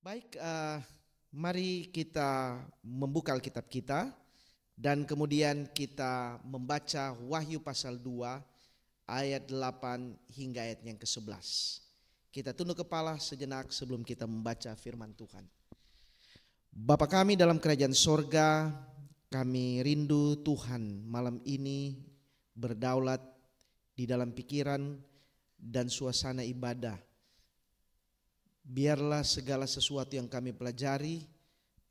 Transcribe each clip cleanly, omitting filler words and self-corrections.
Baik, mari kita membuka Alkitab kita dan kemudian kita membaca Wahyu pasal 2 ayat 8 hingga ayat yang ke-11. Kita tunduk kepala sejenak sebelum kita membaca firman Tuhan. Bapa kami dalam kerajaan sorga, kami rindu Tuhan malam ini berdaulat di dalam pikiran dan suasana ibadah. Biarlah segala sesuatu yang kami pelajari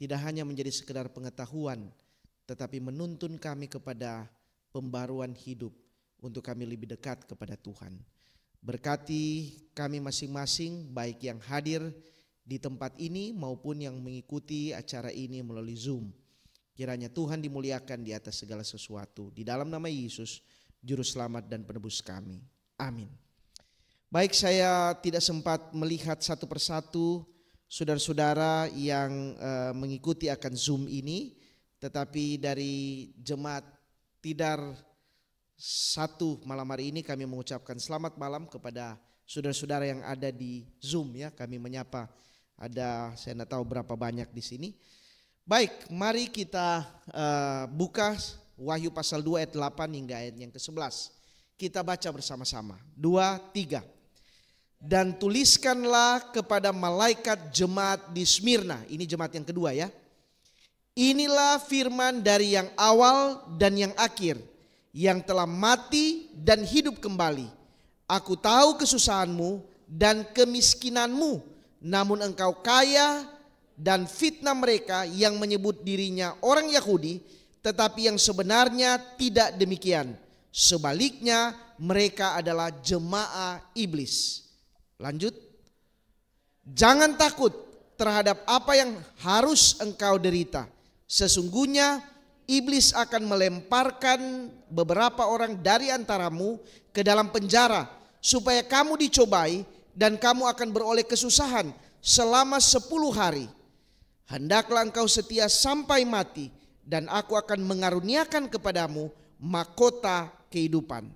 tidak hanya menjadi sekedar pengetahuan, tetapi menuntun kami kepada pembaruan hidup untuk kami lebih dekat kepada Tuhan. Berkati kami masing-masing, baik yang hadir di tempat ini maupun yang mengikuti acara ini melalui Zoom. Kiranya Tuhan dimuliakan di atas segala sesuatu. Di dalam nama Yesus, Juru Selamat dan Penebus kami. Amin. Baik, saya tidak sempat melihat satu persatu saudara-saudara yang mengikuti akan Zoom ini, tetapi dari Jemaat Tidar 1 malam hari ini kami mengucapkan selamat malam kepada saudara-saudara yang ada di Zoom ya. Kami menyapa, ada saya tidak tahu berapa banyak di sini. Baik, mari kita buka Wahyu pasal 2 ayat 8 hingga ayat yang ke-11. Kita baca bersama-sama. 2, 3. Dan tuliskanlah kepada malaikat jemaat di Smyrna. Ini jemaat yang kedua ya. Inilah firman dari yang awal dan yang akhir, yang telah mati dan hidup kembali. Aku tahu kesusahanmu dan kemiskinanmu, namun engkau kaya, dan fitnah mereka yang menyebut dirinya orang Yahudi, tetapi yang sebenarnya tidak demikian. Sebaliknya mereka adalah jemaah iblis. Lanjut. Jangan takut terhadap apa yang harus engkau derita. Sesungguhnya iblis akan melemparkan beberapa orang dari antaramu ke dalam penjara, supaya kamu dicobai dan kamu akan beroleh kesusahan selama 10 hari. Hendaklah engkau setia sampai mati, dan aku akan mengaruniakan kepadamu mahkota kehidupan.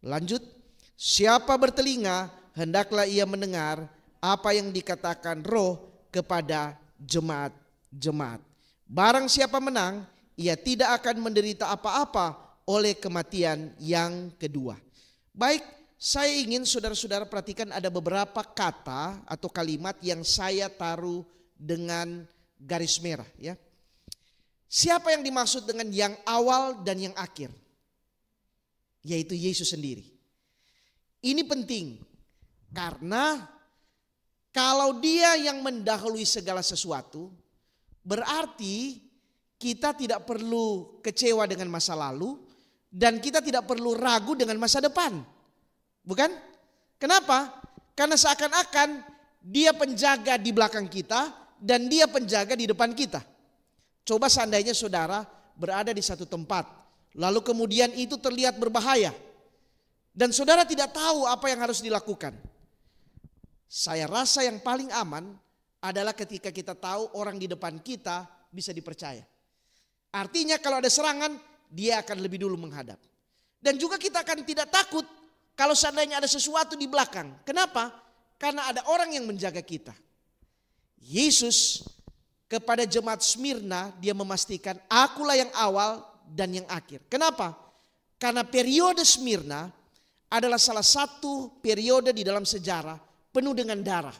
Lanjut. Siapa bertelinga, hendaklah ia mendengar apa yang dikatakan Roh kepada jemaat-jemaat. Barang siapa menang, ia tidak akan menderita apa-apa oleh kematian yang kedua. Baik, saya ingin saudara-saudara perhatikan ada beberapa kata atau kalimat yang saya taruh dengan garis merah ya. Siapa yang dimaksud dengan yang awal dan yang akhir? Yaitu Yesus sendiri. Ini penting. Karena kalau dia yang mendahului segala sesuatu, berarti kita tidak perlu kecewa dengan masa lalu dan kita tidak perlu ragu dengan masa depan. Bukan? Kenapa? Karena seakan-akan dia penjaga di belakang kita dan dia penjaga di depan kita. Coba seandainya saudara berada di satu tempat, lalu kemudian itu terlihat berbahaya dan saudara tidak tahu apa yang harus dilakukan. Saya rasa yang paling aman adalah ketika kita tahu orang di depan kita bisa dipercaya. Artinya kalau ada serangan, dia akan lebih dulu menghadap. Dan juga kita akan tidak takut kalau seandainya ada sesuatu di belakang. Kenapa? Karena ada orang yang menjaga kita. Yesus kepada jemaat Smyrna dia memastikan, akulah yang awal dan yang akhir. Kenapa? Karena periode Smyrna adalah salah satu periode di dalam sejarah penuh dengan darah.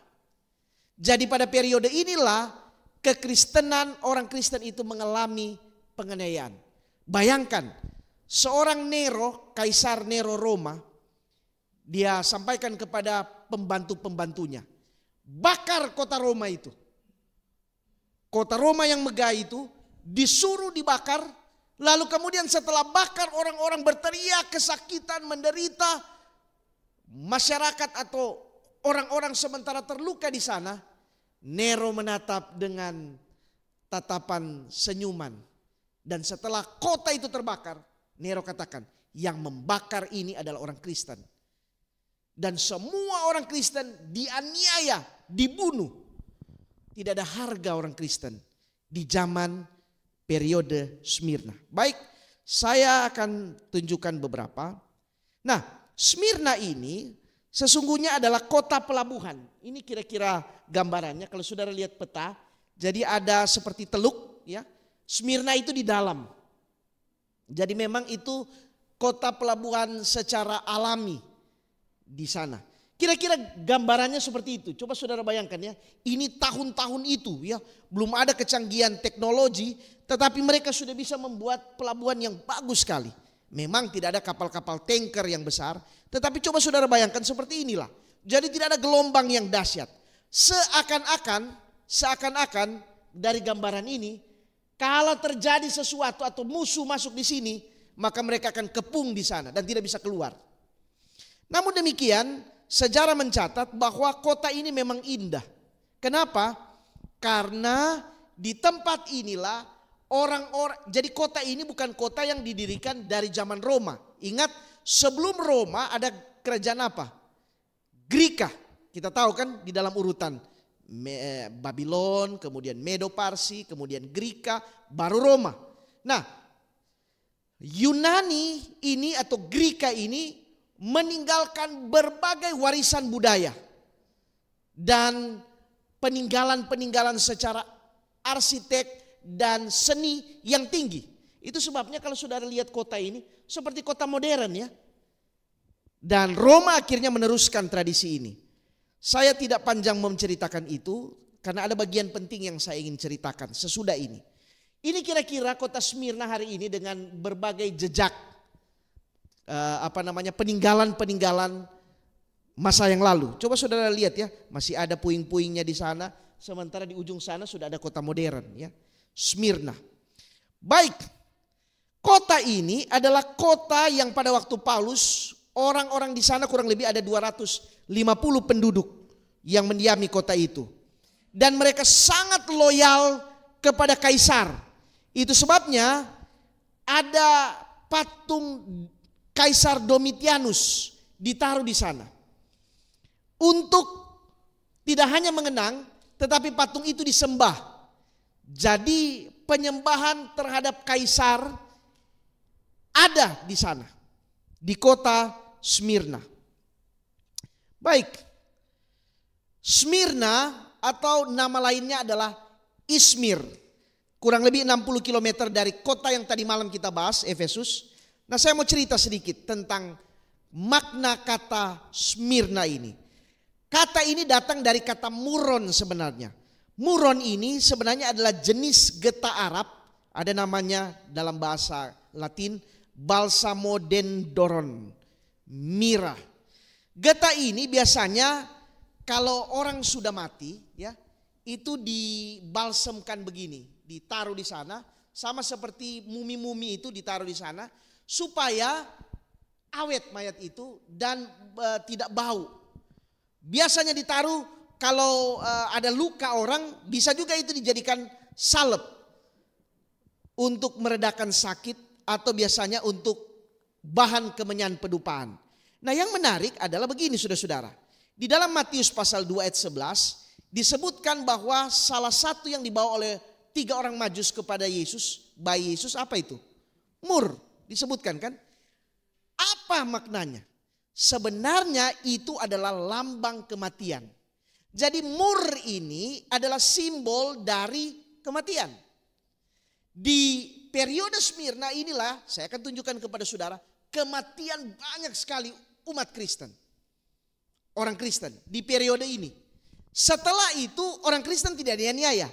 Jadi pada periode inilah kekristenan, orang Kristen itu mengalami penganiayaan. Bayangkan seorang Nero, Kaisar Nero Roma, dia sampaikan kepada pembantu-pembantunya, bakar kota Roma itu. Kota Roma yang megah itu disuruh dibakar. Lalu kemudian setelah bakar orang-orang berteriak kesakitan, menderita. Masyarakat atau orang-orang sementara terluka di sana, Nero menatap dengan tatapan senyuman. Dan setelah kota itu terbakar, Nero katakan, yang membakar ini adalah orang Kristen. Dan semua orang Kristen dianiaya, dibunuh. Tidak ada harga orang Kristen di zaman periode Smyrna. Baik, saya akan tunjukkan beberapa. Nah, Smyrna ini sesungguhnya adalah kota pelabuhan. Ini kira-kira gambarannya kalau saudara lihat peta. Jadi ada seperti teluk ya. Smyrna itu di dalam. Jadi memang itu kota pelabuhan secara alami di sana. Kira-kira gambarannya seperti itu. Coba saudara bayangkan ya. Ini tahun-tahun itu ya. Belum ada kecanggihan teknologi. Tetapi mereka sudah bisa membuat pelabuhan yang bagus sekali. Memang tidak ada kapal-kapal tanker yang besar. Tetapi coba saudara bayangkan seperti inilah. Jadi tidak ada gelombang yang dahsyat. Seakan-akan dari gambaran ini. Kalau terjadi sesuatu atau musuh masuk di sini. Maka mereka akan kepung di sana dan tidak bisa keluar. Namun demikian sejarah mencatat bahwa kota ini memang indah. Kenapa? Karena di tempat inilah orang-orang, jadi kota ini bukan kota yang didirikan dari zaman Roma. Ingat, sebelum Roma ada kerajaan apa? Greka. Kita tahu kan di dalam urutan Babylon, kemudian Medo-Parsi, kemudian Greka, baru Roma. Nah, Yunani ini atau Greka ini meninggalkan berbagai warisan budaya dan peninggalan-peninggalan secara arsitek dan seni yang tinggi. Itu sebabnya kalau saudara lihat kota ini seperti kota modern ya. Dan Roma akhirnya meneruskan tradisi ini. Saya tidak panjang menceritakan itu karena ada bagian penting yang saya ingin ceritakan sesudah ini. Ini kira-kira kota Smyrna hari ini dengan berbagai jejak peninggalan-peninggalan masa yang lalu. Coba saudara lihat ya, masih ada puing-puingnya di sana. Sementara di ujung sana sudah ada kota modern ya, Smyrna. Baik, kota ini adalah kota yang pada waktu Paulus orang-orang di sana kurang lebih ada 250 penduduk yang mendiami kota itu. Dan mereka sangat loyal kepada kaisar. Itu sebabnya ada patung Kaisar Domitianus ditaruh di sana. Untuk tidak hanya mengenang, tetapi patung itu disembah. Jadi penyembahan terhadap kaisar ada di sana. Di kota Smyrna. Baik. Smyrna atau nama lainnya adalah Izmir. Kurang lebih 60 km dari kota yang tadi malam kita bahas, Efesus. Nah, saya mau cerita sedikit tentang makna kata Smyrna ini. Kata ini datang dari kata muron sebenarnya. Muron ini sebenarnya adalah jenis getah Arab. Ada namanya dalam bahasa Latin Balsamodendron, mira. Getah ini biasanya kalau orang sudah mati ya, itu dibalsemkan begini, ditaruh di sana, sama seperti mumi-mumi itu ditaruh di sana supaya awet mayat itu dan tidak bau. Biasanya ditaruh kalau ada luka orang, bisa juga itu dijadikan salep untuk meredakan sakit atau biasanya untuk bahan kemenyan pedupaan. Nah, yang menarik adalah begini saudara-saudara. Di dalam Matius pasal 2 ayat 11 disebutkan bahwa salah satu yang dibawa oleh 3 orang Majus kepada Yesus, bayi Yesus, apa itu? Mur, disebutkan kan? Apa maknanya? Sebenarnya itu adalah lambang kematian. Jadi mur ini adalah simbol dari kematian. Di periode Smyrna inilah saya akan tunjukkan kepada saudara, kematian banyak sekali umat Kristen. Orang Kristen di periode ini. Setelah itu orang Kristen tidak dianiaya.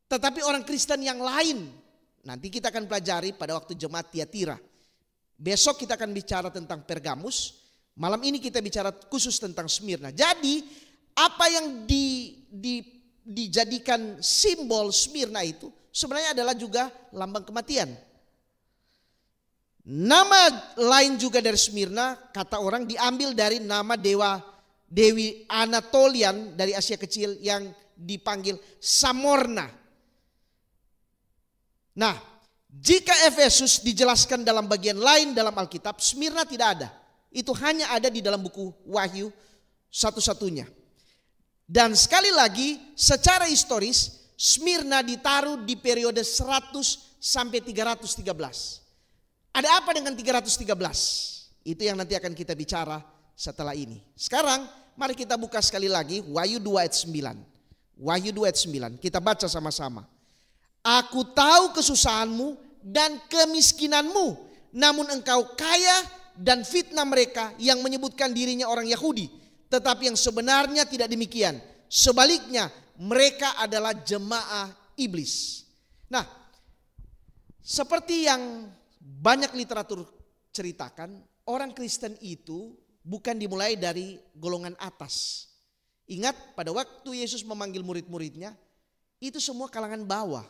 Tetapi orang Kristen yang lain, nanti kita akan pelajari pada waktu jemaat Tiatira. Besok kita akan bicara tentang Pergamus. Malam ini kita bicara khusus tentang Smyrna. Jadi apa yang dijadikan simbol Smyrna itu sebenarnya adalah juga lambang kematian. Nama lain juga dari Smyrna, kata orang diambil dari nama Dewi Anatolian dari Asia Kecil yang dipanggil Samorna. Nah, jika Efesus dijelaskan dalam bagian lain dalam Alkitab, Smyrna tidak ada. Itu hanya ada di dalam buku Wahyu satu-satunya. Dan sekali lagi secara historis Smyrna ditaruh di periode 100 sampai 313. Ada apa dengan 313? Itu yang nanti akan kita bicara setelah ini. Sekarang mari kita buka sekali lagi Wahyu 2 ayat 9. Wahyu 2 ayat 9. Kita baca sama-sama. Aku tahu kesusahanmu dan kemiskinanmu, namun engkau kaya, dan fitnah mereka yang menyebutkan dirinya orang Yahudi, tetapi yang sebenarnya tidak demikian. Sebaliknya, mereka adalah jemaah iblis. Nah, seperti yang banyak literatur ceritakan, orang Kristen itu bukan dimulai dari golongan atas. Ingat, pada waktu Yesus memanggil murid-muridnya, itu semua kalangan bawah,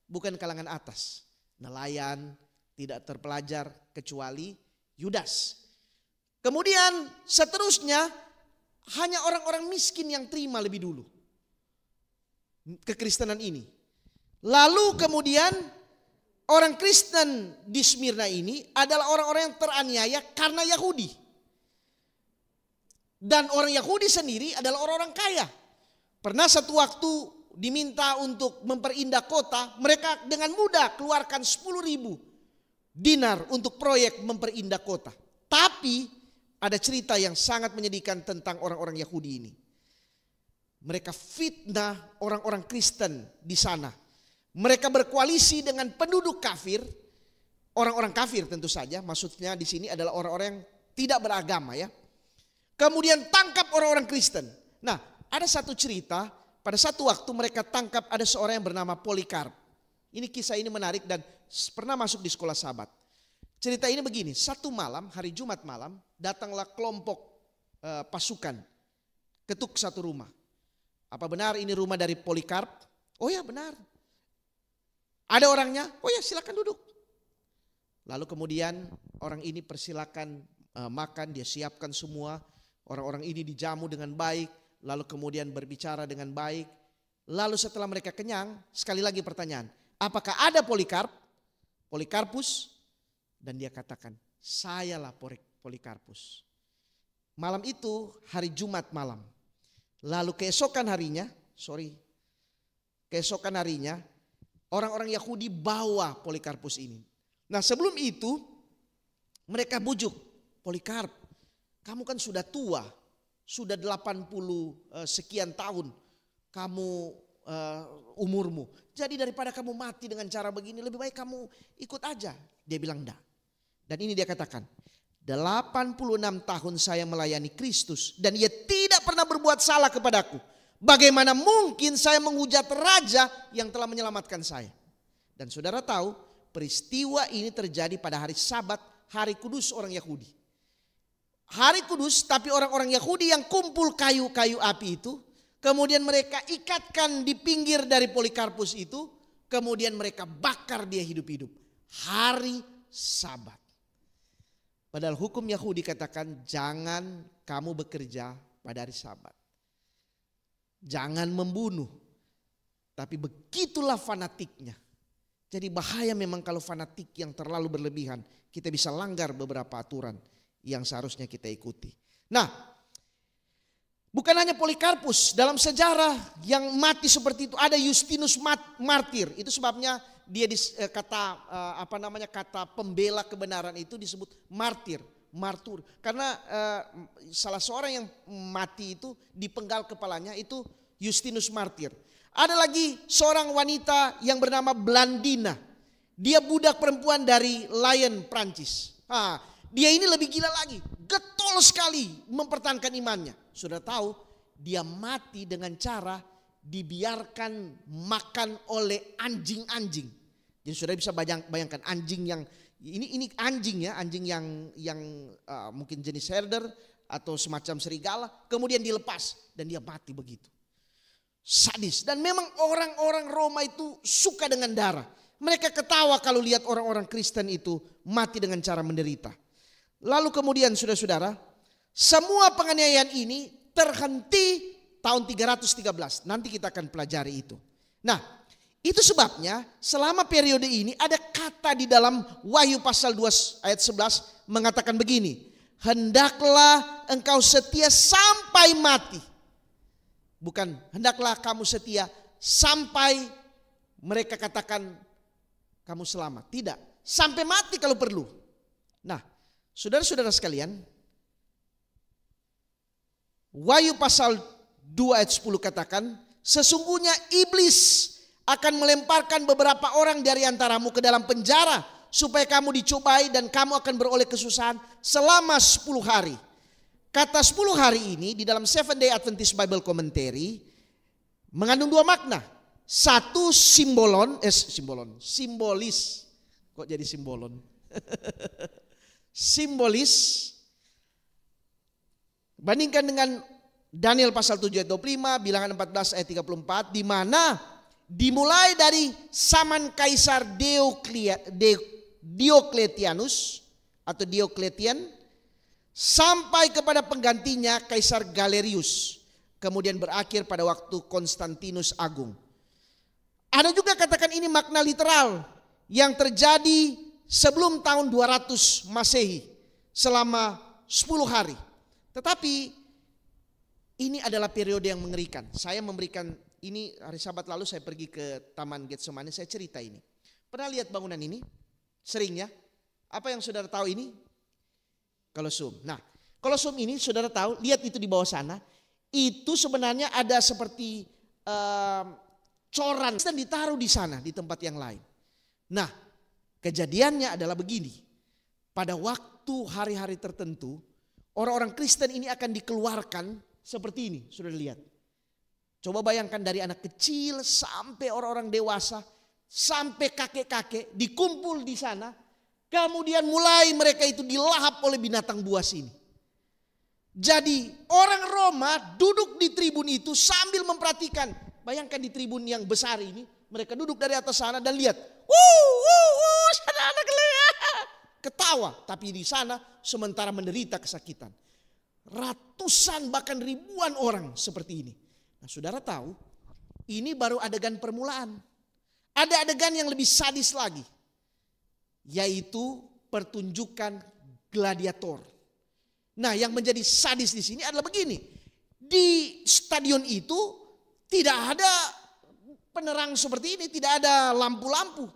bukan kalangan atas. Nelayan, tidak terpelajar, kecuali Yudas. Kemudian seterusnya hanya orang-orang miskin yang terima lebih dulu kekristenan ini. Lalu kemudian orang Kristen di Smyrna ini adalah orang-orang yang teraniaya karena Yahudi. Dan orang Yahudi sendiri adalah orang-orang kaya. Pernah satu waktu diminta untuk memperindah kota, mereka dengan mudah keluarkan 10.000 dinar untuk proyek memperindah kota. Tapi ada cerita yang sangat menyedihkan tentang orang-orang Yahudi ini. Mereka fitnah orang-orang Kristen di sana. Mereka berkoalisi dengan penduduk kafir, orang-orang kafir tentu saja. Maksudnya di sini adalah orang-orang yang tidak beragama ya. Kemudian tangkap orang-orang Kristen. Nah, ada satu cerita, pada satu waktu mereka tangkap ada seorang yang bernama Polikarp. Ini kisah ini menarik dan pernah masuk di sekolah sahabat. Cerita ini begini, satu malam, hari Jumat malam, datanglah kelompok pasukan ketuk satu rumah. Apa benar ini rumah dari Polikarp? Oh ya benar. Ada orangnya? Oh ya silakan duduk. Lalu kemudian orang ini persilakan makan, dia siapkan semua. Orang-orang ini dijamu dengan baik, lalu kemudian berbicara dengan baik. Lalu setelah mereka kenyang, sekali lagi pertanyaan. Apakah ada Polikarpus? Dan dia katakan, sayalah Polikarpus. Malam itu hari Jumat malam. Lalu keesokan harinya, orang-orang Yahudi bawa Polikarpus ini. Nah sebelum itu mereka bujuk, Polikarp, kamu kan sudah tua, sudah 80 sekian tahun kamu umurmu. Jadi daripada kamu mati dengan cara begini, lebih baik kamu ikut aja. Dia bilang enggak. Dan ini dia katakan, 86 tahun saya melayani Kristus dan ia tidak pernah berbuat salah kepadaku. Bagaimana mungkin saya menghujat raja yang telah menyelamatkan saya? Dan saudara tahu, peristiwa ini terjadi pada hari Sabat, hari kudus orang Yahudi. Hari kudus, tapi orang-orang Yahudi yang kumpul kayu-kayu api itu, kemudian mereka ikatkan di pinggir dari Polikarpus itu. Kemudian mereka bakar dia hidup-hidup. Hari Sabat. Padahal hukum Yahudi katakan jangan kamu bekerja pada hari Sabat. Jangan membunuh. Tapi begitulah fanatiknya. Jadi bahaya memang kalau fanatik yang terlalu berlebihan. Kita bisa langgar beberapa aturan yang seharusnya kita ikuti. Nah, bukan hanya Polikarpus, dalam sejarah yang mati seperti itu ada Justinus martir. Itu sebabnya dia kata pembela kebenaran itu disebut martur. Karena salah seorang yang mati itu dipenggal kepalanya itu Justinus martir. Ada lagi seorang wanita yang bernama Blandina. Dia budak perempuan dari Lyon, Prancis. Dia ini lebih gila lagi, getol sekali mempertahankan imannya. Sudah tahu dia mati dengan cara dibiarkan makan oleh anjing-anjing. Jadi sudah bisa bayangkan anjing yang ini anjing ya, anjing yang mungkin jenis herder atau semacam serigala, kemudian dilepas dan dia mati begitu. Sadis. Dan memang orang-orang Roma itu suka dengan darah. Mereka ketawa kalau lihat orang-orang Kristen itu mati dengan cara menderita. Lalu kemudian saudara-saudara, semua penganiayaan ini terhenti tahun 313. Nanti kita akan pelajari itu. Nah, itu sebabnya selama periode ini ada kata di dalam Wahyu pasal 2 ayat 11 mengatakan begini. Hendaklah engkau setia sampai mati. Bukan hendaklah kamu setia sampai mereka katakan kamu selamat. Tidak, sampai mati kalau perlu. Nah, saudara-saudara sekalian, Wahyu pasal 2 ayat 10 katakan, sesungguhnya iblis akan melemparkan beberapa orang dari antaramu ke dalam penjara supaya kamu dicobai dan kamu akan beroleh kesusahan selama 10 hari. Kata 10 hari ini di dalam Seventh Day Adventist Bible Commentary mengandung dua makna. Satu simbolis. Kok jadi simbolon? Simbolis. Bandingkan dengan Daniel pasal 7 ayat 25, Bilangan 14 ayat 34, di mana dimulai dari zaman Kaisar Diokletianus atau Diokletian sampai kepada penggantinya Kaisar Galerius, kemudian berakhir pada waktu Konstantinus Agung. Ada juga katakan ini makna literal yang terjadi sebelum tahun 200 Masehi selama 10 hari. Tetapi ini adalah periode yang mengerikan. Saya memberikan ini hari Sabat lalu, saya pergi ke Taman Getsemani, saya cerita ini. Pernah lihat bangunan ini? Sering ya? Apa yang saudara tahu ini? Kolosseum. Nah, Kolosseum ini saudara tahu, lihat itu di bawah sana. Itu sebenarnya ada seperti coran dan ditaruh di sana di tempat yang lain. Nah, kejadiannya adalah begini. Pada waktu hari-hari tertentu, orang-orang Kristen ini akan dikeluarkan seperti ini, sudah lihat. Coba bayangkan dari anak kecil sampai orang-orang dewasa, sampai kakek-kakek dikumpul di sana. Kemudian mulai mereka itu dilahap oleh binatang buas ini. Jadi orang Roma duduk di tribun itu sambil memperhatikan. Bayangkan di tribun yang besar ini, mereka duduk dari atas sana dan lihat. Sana anak ketawa, tapi di sana sementara menderita kesakitan. Ratusan bahkan ribuan orang seperti ini. Nah, saudara tahu, ini baru adegan permulaan. Ada adegan yang lebih sadis lagi, yaitu pertunjukan gladiator. Nah, yang menjadi sadis di sini adalah begini. Di stadion itu tidak ada penerang seperti ini, tidak ada lampu-lampu.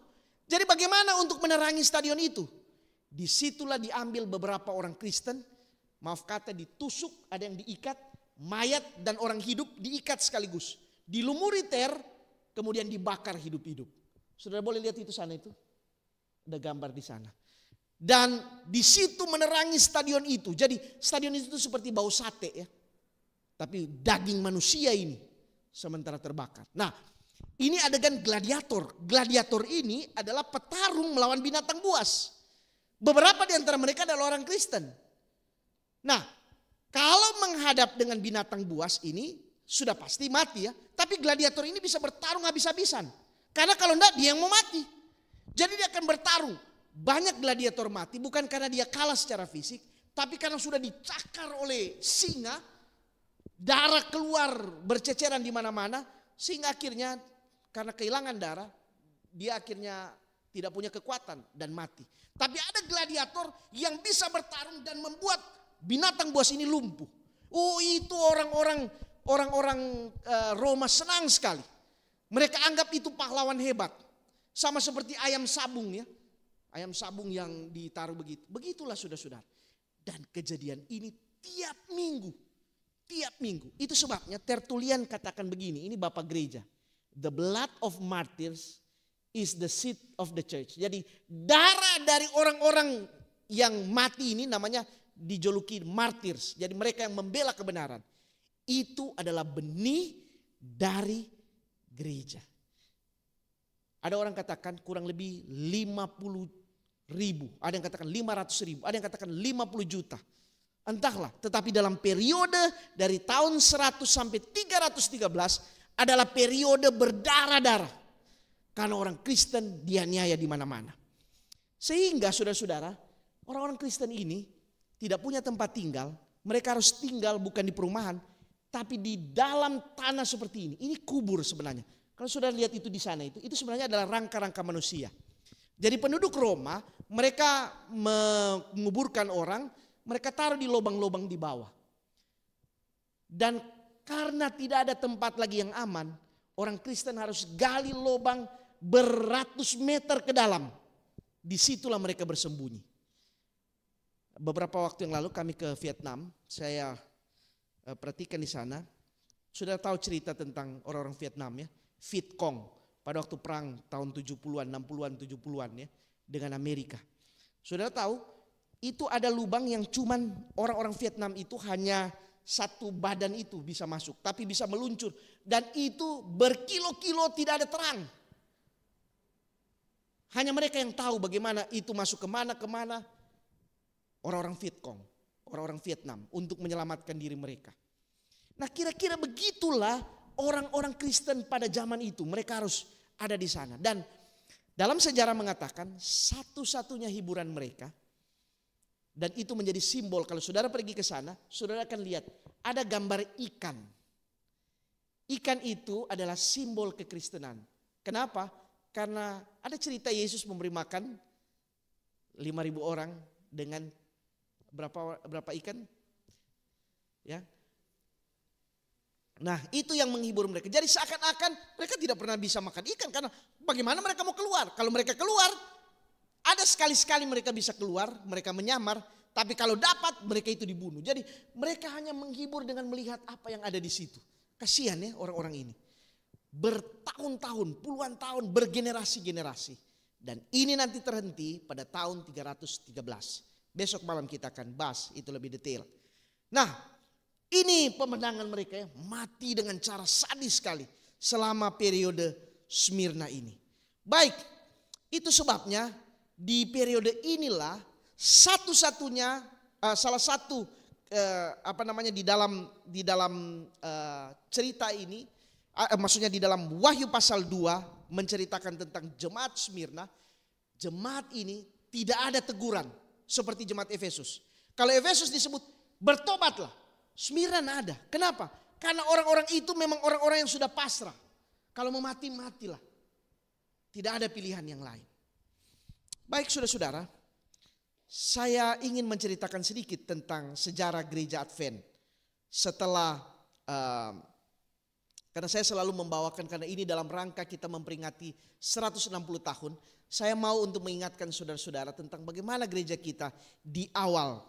Jadi bagaimana untuk menerangi stadion itu? Disitulah diambil beberapa orang Kristen, maaf kata ditusuk, ada yang diikat, mayat dan orang hidup diikat sekaligus. Dilumuri ter, kemudian dibakar hidup-hidup. Saudara boleh lihat itu sana itu. Ada gambar di sana. Dan di situ menerangi stadion itu. Jadi stadion itu seperti bau sate ya. Tapi daging manusia ini sementara terbakar. Nah, ini adegan gladiator. Gladiator ini adalah petarung melawan binatang buas. Beberapa di antara mereka adalah orang Kristen. Nah, kalau menghadap dengan binatang buas ini sudah pasti mati ya. Tapi gladiator ini bisa bertarung habis-habisan. Karena kalau enggak dia yang mau mati. Jadi dia akan bertarung. Banyak gladiator mati bukan karena dia kalah secara fisik. Tapi karena sudah dicakar oleh singa. Darah keluar berceceran di mana-mana. Sehingga akhirnya karena kehilangan darah. Dia akhirnya tidak punya kekuatan dan mati. Tapi ada gladiator yang bisa bertarung dan membuat binatang buas ini lumpuh. Oh, itu orang-orang Roma senang sekali. Mereka anggap itu pahlawan hebat. Sama seperti ayam sabung ya. Ayam sabung yang ditaruh begitu. Begitulah saudara-saudara. Dan kejadian ini tiap minggu. Tiap minggu. Itu sebabnya Tertullian katakan begini. Ini Bapak Gereja. The blood of martyrs is the seed of the church. Jadi darah dari orang-orang yang mati ini namanya dijuluki martyrs. Jadi mereka yang membela kebenaran. Itu adalah benih dari gereja. Ada orang katakan kurang lebih 50.000. Ada yang katakan 500.000. Ada yang katakan 50 juta. Entahlah. Tetapi dalam periode dari tahun 100 sampai 313 adalah periode berdarah-darah. Karena orang Kristen dianiaya di mana-mana. Sehingga saudara-saudara, orang-orang Kristen ini tidak punya tempat tinggal. Mereka harus tinggal bukan di perumahan, tapi di dalam tanah seperti ini. Ini kubur sebenarnya. Kalau saudara lihat itu di sana itu sebenarnya adalah rangka-rangka manusia. Jadi penduduk Roma, mereka menguburkan orang, mereka taruh di lubang-lubang di bawah. Dan karena tidak ada tempat lagi yang aman, orang Kristen harus gali lubang beratus meter ke dalam. Disitulah mereka bersembunyi. Beberapa waktu yang lalu kami ke Vietnam, saya perhatikan di sana. Sudah tahu cerita tentang orang-orang Vietnam ya, Viet Cong pada waktu perang tahun 70-an, 60-an, 70-an ya dengan Amerika. Sudah tahu itu ada lubang yang cuman orang-orang Vietnam itu hanya satu badan itu bisa masuk, tapi bisa meluncur dan itu berkilo-kilo tidak ada terang. Hanya mereka yang tahu bagaimana itu masuk kemana. Orang-orang Viet Cong, orang-orang Vietnam untuk menyelamatkan diri mereka. Nah kira-kira begitulah orang-orang Kristen pada zaman itu. Mereka harus ada di sana. Dan dalam sejarah mengatakan satu-satunya hiburan mereka. Dan itu menjadi simbol. Kalau saudara pergi ke sana, saudara akan lihat ada gambar ikan. Ikan itu adalah simbol kekristenan. Kenapa? Karena ada cerita Yesus memberi makan 5.000 orang dengan berapa ikan? Ya. Nah itu yang menghibur mereka. Jadi seakan-akan mereka tidak pernah bisa makan ikan. Karena bagaimana mereka mau keluar? Kalau mereka keluar, ada sekali-sekali mereka bisa keluar, mereka menyamar. Tapi kalau dapat mereka itu dibunuh. Jadi mereka hanya menghibur dengan melihat apa yang ada di situ. Kasihan ya orang-orang ini. Bertahun-tahun, puluhan tahun, bergenerasi-generasi. Dan ini nanti terhenti pada tahun 313. Besok malam kita akan bahas itu lebih detail. Nah ini pemenangan mereka ya, mati dengan cara sadis sekali selama periode Smyrna ini. Baik, itu sebabnya di periode inilah satu-satunya salah satu di dalam cerita ini, maksudnya di dalam Wahyu pasal 2 menceritakan tentang jemaat Smyrna. Jemaat ini tidak ada teguran seperti jemaat Efesus. Kalau Efesus disebut bertobatlah, Smyrna ada. Kenapa? Karena orang-orang itu memang orang-orang yang sudah pasrah. Kalau mau mati, matilah. Tidak ada pilihan yang lain. Baik saudara-saudara, saya ingin menceritakan sedikit tentang sejarah gereja Advent. Setelah, karena saya selalu membawakan, karena ini dalam rangka kita memperingati 160 tahun. Saya mau untuk mengingatkan saudara-saudara tentang bagaimana gereja kita di awal.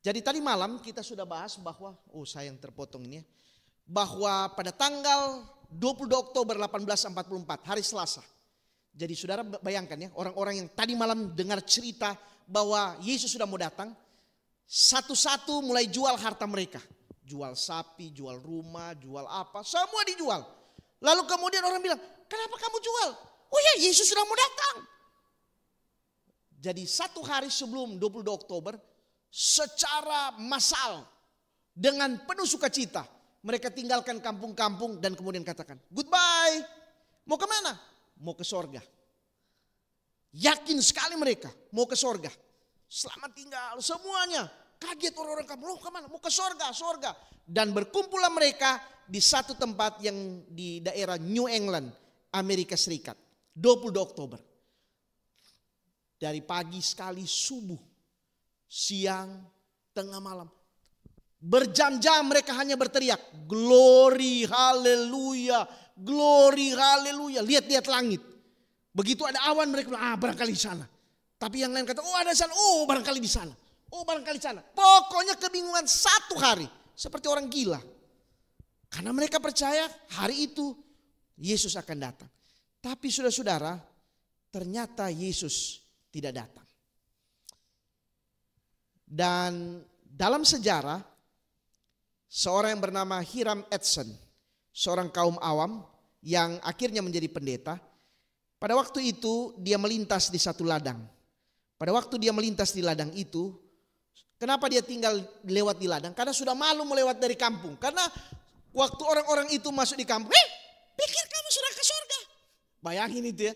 Jadi tadi malam kita sudah bahas bahwa, saya yang terpotong ini ya, bahwa pada tanggal 22 Oktober 1844, hari Selasa. Jadi saudara bayangkan ya, orang-orang yang tadi malam dengar cerita bahwa Yesus sudah mau datang, satu-satu mulai jual harta mereka. Jual sapi, jual rumah, jual apa, semua dijual. Lalu kemudian orang bilang, kenapa kamu jual? Oh ya, Yesus sudah mau datang. Jadi satu hari sebelum 22 Oktober, secara massal dengan penuh sukacita mereka tinggalkan kampung-kampung dan kemudian katakan goodbye. Mau kemana? Mau ke sorga. Yakin sekali mereka mau ke sorga. Selamat tinggal semuanya. Kaget orang-orang kampung, loh kemana? Mau ke sorga, sorga. Dan berkumpullah mereka di satu tempat yang di daerah New England, Amerika Serikat. 22 Oktober. Dari pagi sekali, subuh, siang, tengah malam. Berjam-jam mereka hanya berteriak, glory, haleluya, glory, haleluya. Lihat-lihat langit. Begitu ada awan mereka bilang, barangkali di sana. Tapi yang lain kata, ada di sana, barangkali di sana. Barangkali di sana. Pokoknya kebingungan satu hari. Seperti orang gila. Karena mereka percaya hari itu Yesus akan datang. Tapi saudara-saudara, ternyata Yesus tidak datang. Dan dalam sejarah, seorang yang bernama Hiram Edson, seorang kaum awam yang akhirnya menjadi pendeta, pada waktu itu dia melintas di satu ladang. Pada waktu dia melintas di ladang itu, kenapa dia tinggal lewat di ladang? Karena sudah malu melewat dari kampung. Karena waktu orang-orang itu masuk di kampung, pikir kamu sudah ke surga. Bayangin itu ya.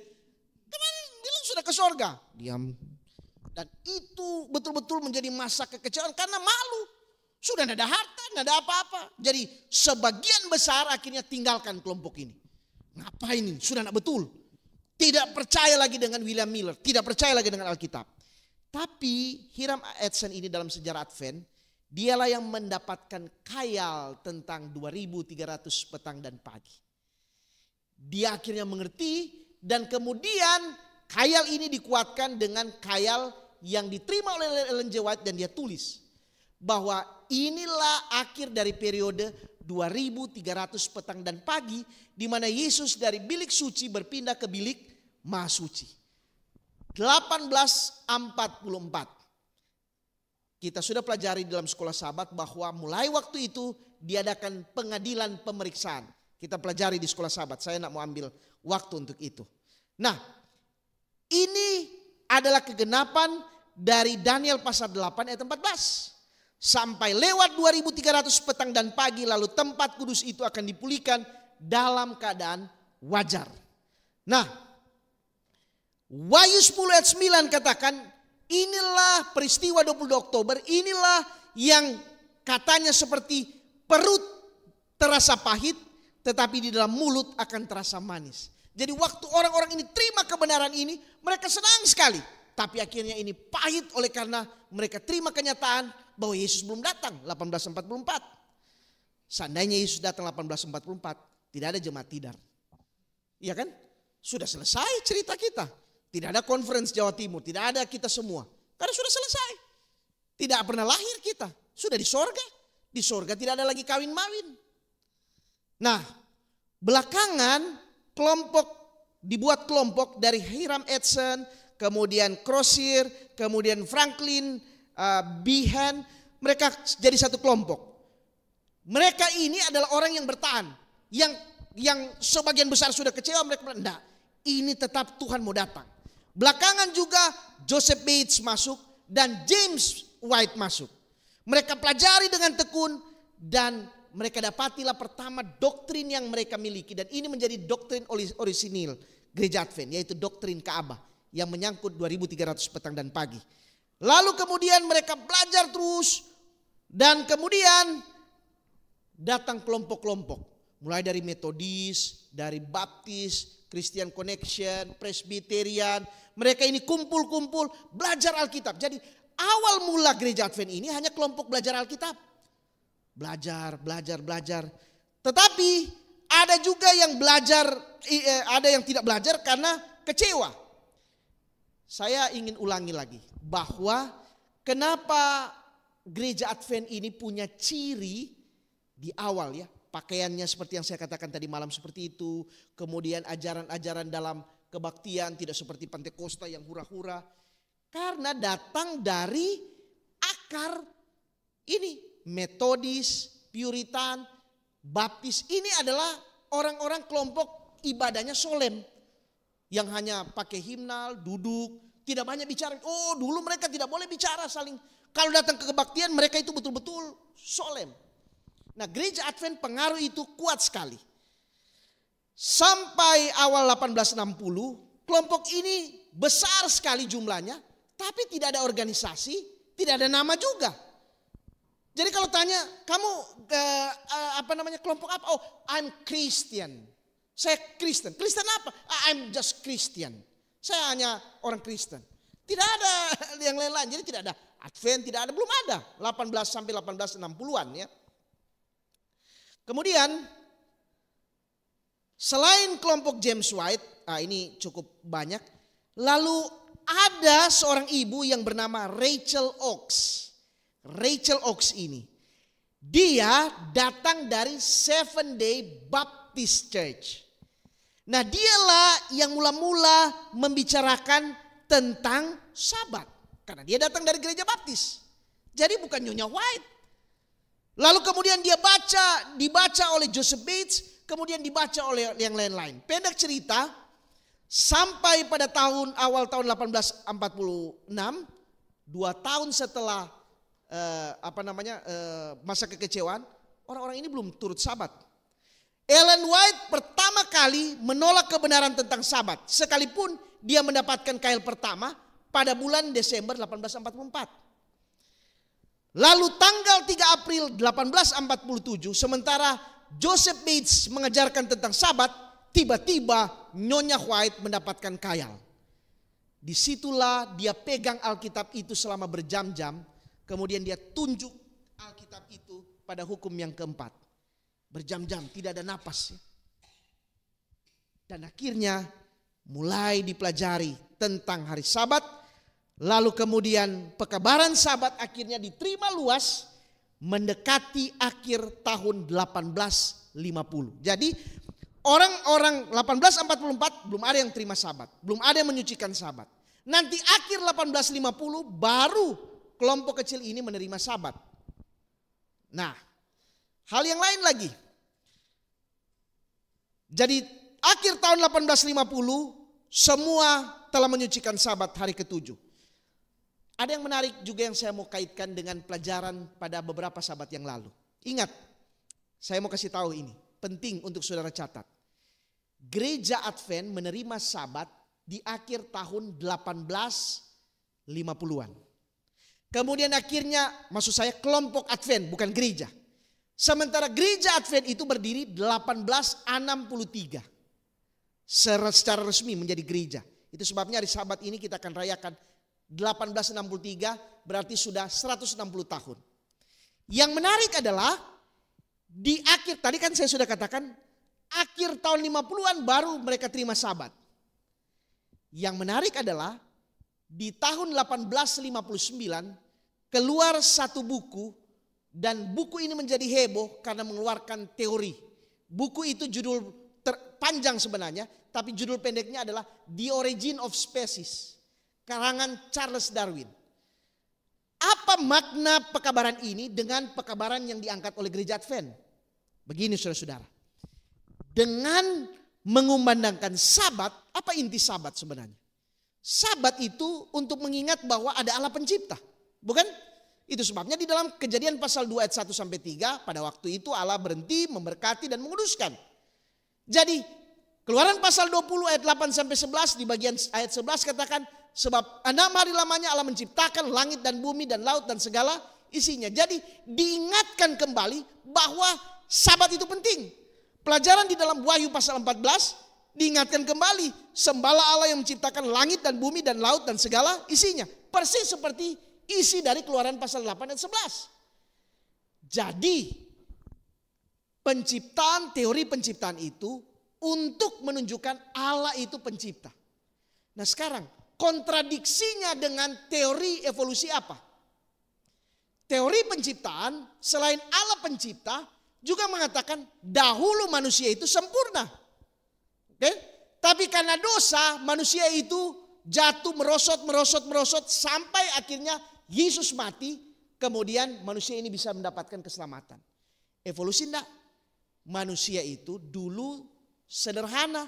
Kemarin bilang sudah ke surga. Diam. Dan itu betul-betul menjadi masa kekecewaan karena malu. Sudah tidak ada harta, tidak ada apa-apa. Jadi sebagian besar akhirnya tinggalkan kelompok ini. Ngapain ini? Sudah tidak betul. Tidak percaya lagi dengan William Miller. Tidak percaya lagi dengan Alkitab. Tapi Hiram Edson ini dalam sejarah Advent, dialah yang mendapatkan khayal tentang 2300 petang dan pagi. Dia akhirnya mengerti dan kemudian khayal ini dikuatkan dengan khayal yang diterima oleh Ellen G. White dan dia tulis. bahwa inilah akhir dari periode 2300 petang dan pagi, di mana Yesus dari bilik suci berpindah ke bilik maha suci. 1844. Kita sudah pelajari dalam sekolah Sabat bahwa mulai waktu itu diadakan pengadilan pemeriksaan. Kita pelajari di sekolah Sabat. Saya tidak mau ambil waktu untuk itu. Nah, ini adalah kegenapan dari Daniel pasal 8 ayat 14. Sampai lewat 2300 petang dan pagi, lalu tempat kudus itu akan dipulihkan dalam keadaan wajar. Nah, Wahyu 10 ayat 9 katakan, inilah peristiwa 22 Oktober, inilah yang katanya seperti perut terasa pahit, tetapi di dalam mulut akan terasa manis. Jadi waktu orang-orang ini terima kebenaran ini, mereka senang sekali. Tapi akhirnya ini pahit oleh karena mereka terima kenyataan bahwa Yesus belum datang 1844. Seandainya Yesus datang 1844, tidak ada jemaat tidar. Iya kan? Sudah selesai cerita kita. Tidak ada conference Jawa Timur, tidak ada kita semua. Karena sudah selesai. Tidak pernah lahir kita, sudah di sorga. Di sorga tidak ada lagi kawin-mawin. Nah, belakangan dibuat kelompok dari Hiram Edson, kemudian Crozier, kemudian Franklin Behan, mereka jadi satu kelompok. Mereka ini adalah orang yang bertahan, yang sebagian besar sudah kecewa, mereka bilang, enggak, ini tetap Tuhan mau datang. Belakangan juga Joseph Bates masuk dan James White masuk. Mereka pelajari dengan tekun dan mereka dapatilah pertama doktrin yang mereka miliki, dan ini menjadi doktrin orisinil Gereja Advent, yaitu doktrin Ka'bah yang menyangkut 2300 petang dan pagi. Lalu kemudian mereka belajar terus, dan kemudian datang kelompok-kelompok. Mulai dari Metodis, dari Baptis, Christian Connection, Presbyterian. Mereka ini kumpul-kumpul belajar Alkitab. Jadi awal mula Gereja Advent ini hanya kelompok belajar Alkitab. Belajar. Tetapi ada juga yang belajar, ada yang tidak belajar karena kecewa. Saya ingin ulangi lagi bahwa kenapa Gereja Advent ini punya ciri di awal ya. Pakaiannya seperti yang saya katakan tadi malam seperti itu. Kemudian ajaran-ajaran dalam kebaktian tidak seperti Pantekosta yang hura-hura. Karena datang dari akar ini. Metodis, Puritan, Baptis. Ini adalah orang-orang kelompok ibadahnya solemn. Yang hanya pakai himnal, duduk. Tidak banyak bicara. Oh, dulu mereka tidak boleh bicara saling. Kalau datang ke kebaktian mereka itu betul-betul solemn. Nah, Gereja Advent pengaruh itu kuat sekali. Sampai awal 1860, kelompok ini besar sekali jumlahnya, tapi tidak ada organisasi, tidak ada nama juga. Jadi kalau tanya, kamu kelompok apa? Oh, I'm Christian. Saya Kristen. Kristen apa? I'm just Christian. Saya hanya orang Kristen. Tidak ada yang lain-lain. Jadi tidak ada Advent, tidak ada, belum ada. 18 sampai 1860-an ya. Kemudian selain kelompok James White, ini cukup banyak. Lalu ada seorang ibu yang bernama Rachel Oakes. Rachel Oakes ini, dia datang dari Seventh Day Baptist Church. Nah, dialah yang mula-mula membicarakan tentang Sabat. Karena dia datang dari gereja Baptis. Jadi bukan Nyonya White. Lalu kemudian dibaca oleh Joseph Bates, kemudian dibaca oleh yang lain-lain. Pendek cerita, sampai pada awal tahun 1846, 2 tahun setelah masa kekecewaan, orang-orang ini belum turut Sabat. Ellen White pertama kali menolak kebenaran tentang Sabat, sekalipun dia mendapatkan kail pertama pada bulan Desember 1844. Lalu tanggal 3 April 1847, sementara Joseph Bates mengajarkan tentang Sabat, tiba-tiba Nyonya White mendapatkan kail. Disitulah dia pegang Alkitab itu selama berjam-jam, kemudian dia tunjuk Alkitab itu pada hukum yang keempat. Berjam-jam, tidak ada napas. Dan akhirnya mulai dipelajari tentang hari Sabat. Lalu kemudian pekabaran Sabat akhirnya diterima luas mendekati akhir tahun 1850. Jadi orang-orang 1844 belum ada yang terima Sabat, belum ada yang menyucikan Sabat. Nanti akhir 1850 baru kelompok kecil ini menerima Sabat. Nah, hal yang lain lagi. Jadi akhir tahun 1850 semua telah menyucikan Sabat hari ke-7. Ada yang menarik juga yang saya mau kaitkan dengan pelajaran pada beberapa Sabat yang lalu. Ingat, saya mau kasih tahu ini, penting untuk saudara catat. Gereja Advent menerima Sabat di akhir tahun 1850-an. Kemudian akhirnya, maksud saya kelompok Advent, bukan gereja. Sementara gereja Advent itu berdiri 1863. Secara resmi menjadi gereja. Itu sebabnya hari Sabat ini kita akan rayakan 1863, berarti sudah 160 tahun. Yang menarik adalah di akhir, tadi kan saya sudah katakan akhir tahun 50-an baru mereka terima Sabat. Yang menarik adalah di tahun 1859 keluar satu buku, dan buku ini menjadi heboh karena mengeluarkan teori. Buku itu judul panjang sebenarnya, tapi judul pendeknya adalah The Origin of Species, karangan Charles Darwin. Apa makna pekabaran ini dengan pekabaran yang diangkat oleh gereja Advent? Begini saudara-saudara. Dengan mengumandangkan Sabat, apa inti Sabat sebenarnya? Sabat itu untuk mengingat bahwa ada Allah pencipta, bukan? Itu sebabnya di dalam Kejadian pasal 2 ayat 1-3 pada waktu itu Allah berhenti memberkati dan menguduskan. Jadi Keluaran pasal 20 ayat 8-11 di bagian ayat 11 katakan, sebab 6 hari lamanya Allah menciptakan langit dan bumi dan laut dan segala isinya. Jadi diingatkan kembali bahwa Sabat itu penting. Pelajaran di dalam Wahyu pasal 14 diingatkan kembali, sembahlah Allah yang menciptakan langit dan bumi dan laut dan segala isinya. Persis seperti isi dari Keluaran pasal 8 ayat 11. Jadi penciptaan, teori penciptaan itu untuk menunjukkan Allah itu pencipta. Nah sekarang kontradiksinya dengan teori evolusi apa? Teori penciptaan selain Allah pencipta juga mengatakan dahulu manusia itu sempurna. Oke? Tapi karena dosa manusia itu jatuh merosot sampai akhirnya Yesus mati, kemudian manusia ini bisa mendapatkan keselamatan. Evolusi enggak? Manusia itu dulu sederhana,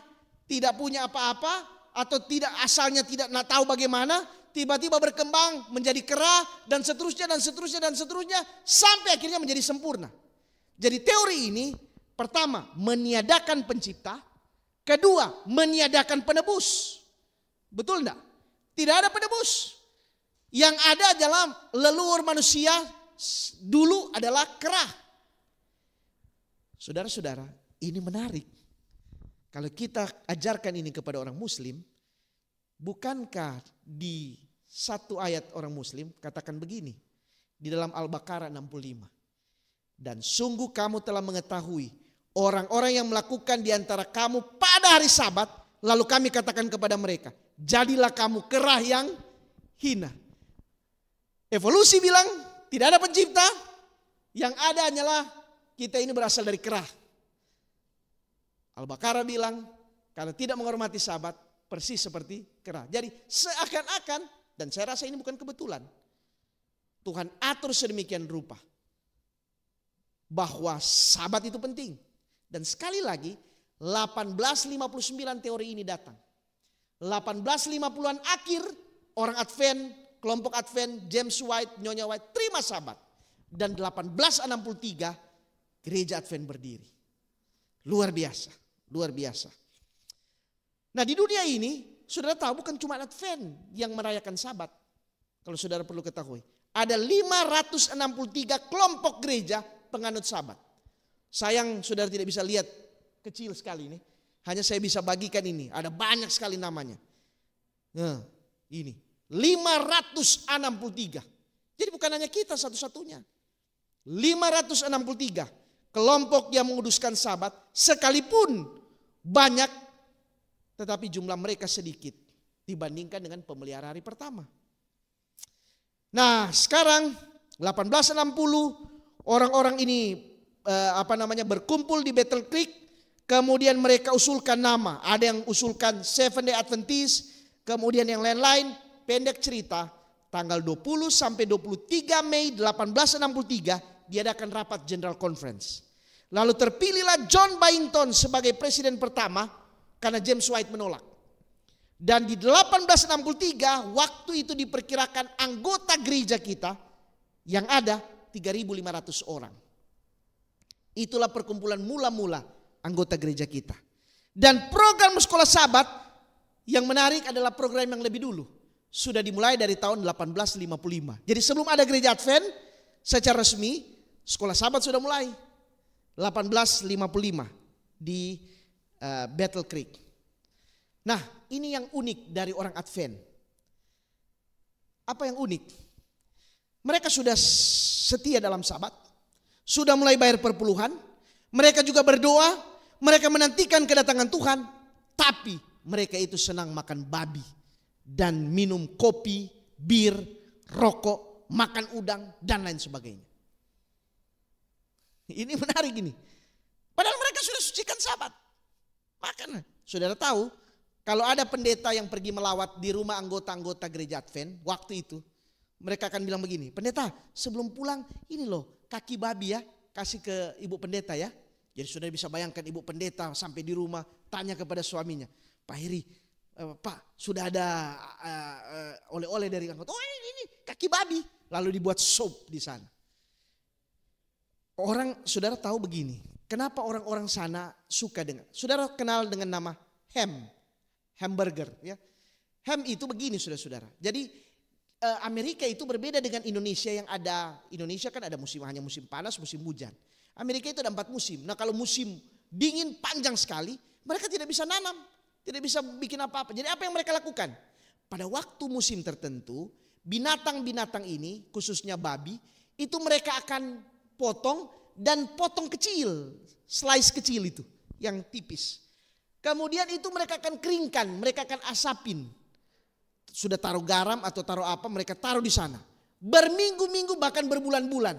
tidak punya apa-apa, atau tidak asalnya tidak tahu bagaimana, tiba-tiba berkembang menjadi kera dan seterusnya sampai akhirnya menjadi sempurna. Jadi teori ini pertama meniadakan pencipta, kedua meniadakan penebus. Betul enggak? Tidak ada penebus. Yang ada adalah leluhur manusia dulu adalah kera. Saudara-saudara, ini menarik. Kalau kita ajarkan ini kepada orang muslim, bukankah di satu ayat orang muslim katakan begini, di dalam Al-Baqarah 65. Dan sungguh kamu telah mengetahui orang-orang yang melakukan di antara kamu pada hari Sabat, lalu kami katakan kepada mereka, jadilah kamu kera yang hina. Evolusi bilang tidak ada pencipta, yang ada hanyalah kita ini berasal dari kera. Al-Baqarah bilang karena tidak menghormati Sabat persis seperti kera. Jadi seakan-akan, dan saya rasa ini bukan kebetulan, Tuhan atur sedemikian rupa bahwa Sabat itu penting. Dan sekali lagi 1859 teori ini datang. 1850-an akhir orang Advent, kelompok Advent, James White, Nyonya White terima Sabat. Dan 1863 gereja Advent berdiri. Luar biasa, luar biasa. Nah di dunia ini saudara tahu bukan cuma Advent yang merayakan Sabat. Kalau saudara perlu ketahui, ada 563 kelompok gereja penganut Sabat. Sayang saudara tidak bisa lihat, kecil sekali ini. Hanya saya bisa bagikan ini, ada banyak sekali namanya. Nah ini 563. Jadi bukan hanya kita satu-satunya. 563 kelompok yang menguduskan Sabat, sekalipun banyak, tetapi jumlah mereka sedikit dibandingkan dengan pemelihara hari pertama. Nah sekarang 1860 Orang-orang ini berkumpul di Battle Creek, kemudian mereka usulkan nama. Ada yang usulkan Seventh Day Adventist, kemudian yang lain-lain. Pendek cerita, tanggal 20 sampai 23 Mei 1863 diadakan rapat General Conference. Lalu terpilihlah John Byington sebagai presiden pertama karena James White menolak. Dan di 1863 waktu itu diperkirakan anggota gereja kita yang ada 3.500 orang. Itulah perkumpulan mula-mula anggota gereja kita. Dan program sekolah Sabat yang menarik adalah program yang lebih dulu. Sudah dimulai dari tahun 1855. Jadi sebelum ada gereja Advent secara resmi, sekolah Sabat sudah mulai. 1855 di Battle Creek. Nah, ini yang unik dari orang Advent. Apa yang unik? Mereka sudah setia dalam Sabat, sudah mulai bayar perpuluhan, mereka juga berdoa, mereka menantikan kedatangan Tuhan, tapi mereka itu senang makan babi dan minum kopi, bir, rokok, makan udang dan lain sebagainya. Ini menarik ini. Padahal mereka sudah sucikan Sabat. Makanya saudara tahu, kalau ada pendeta yang pergi melawat di rumah anggota-anggota gereja Advent waktu itu, mereka akan bilang begini, pendeta sebelum pulang ini loh kaki babi ya, kasih ke ibu pendeta ya. Jadi sudah bisa bayangkan ibu pendeta sampai di rumah tanya kepada suaminya, Pak Heri, Pak sudah ada oleh-oleh dari anggota. Oh ini kaki babi. Lalu dibuat sup di sana. Saudara tahu begini, kenapa orang-orang sana suka dengan, saudara kenal dengan nama hamburger ya. Ham itu begini saudara-saudara. Jadi Amerika itu berbeda dengan Indonesia yang ada. Indonesia kan ada hanya musim panas, musim hujan. Amerika itu ada 4 musim. Nah kalau musim dingin panjang sekali, mereka tidak bisa nanam, tidak bisa bikin apa-apa. Jadi apa yang mereka lakukan? Pada waktu musim tertentu, binatang-binatang ini, khususnya babi, itu mereka akan potong dan potong kecil, slice kecil itu, yang tipis. Kemudian itu mereka akan keringkan, mereka akan asapin. Sudah taruh garam atau taruh apa, mereka taruh di sana. Berminggu-minggu bahkan berbulan-bulan.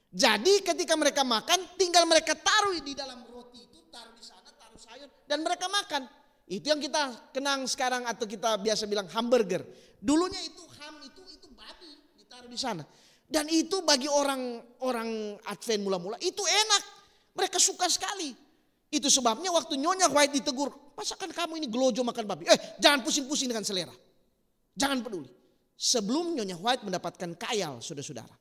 Jadi ketika mereka makan, tinggal mereka taruh di dalam roti itu, taruh di sana, taruh sayur, dan mereka makan. Itu yang kita kenang sekarang atau kita biasa bilang hamburger. Dulunya itu itu babi ditaruh di sana. Dan itu bagi orang Advent mula-mula itu enak. Mereka suka sekali. Itu sebabnya waktu Nyonya White ditegur, masakan kamu ini gelojo makan babi? Jangan pusing-pusing dengan selera. Jangan peduli. Sebelum Nyonya White mendapatkan kayal, saudara-saudara.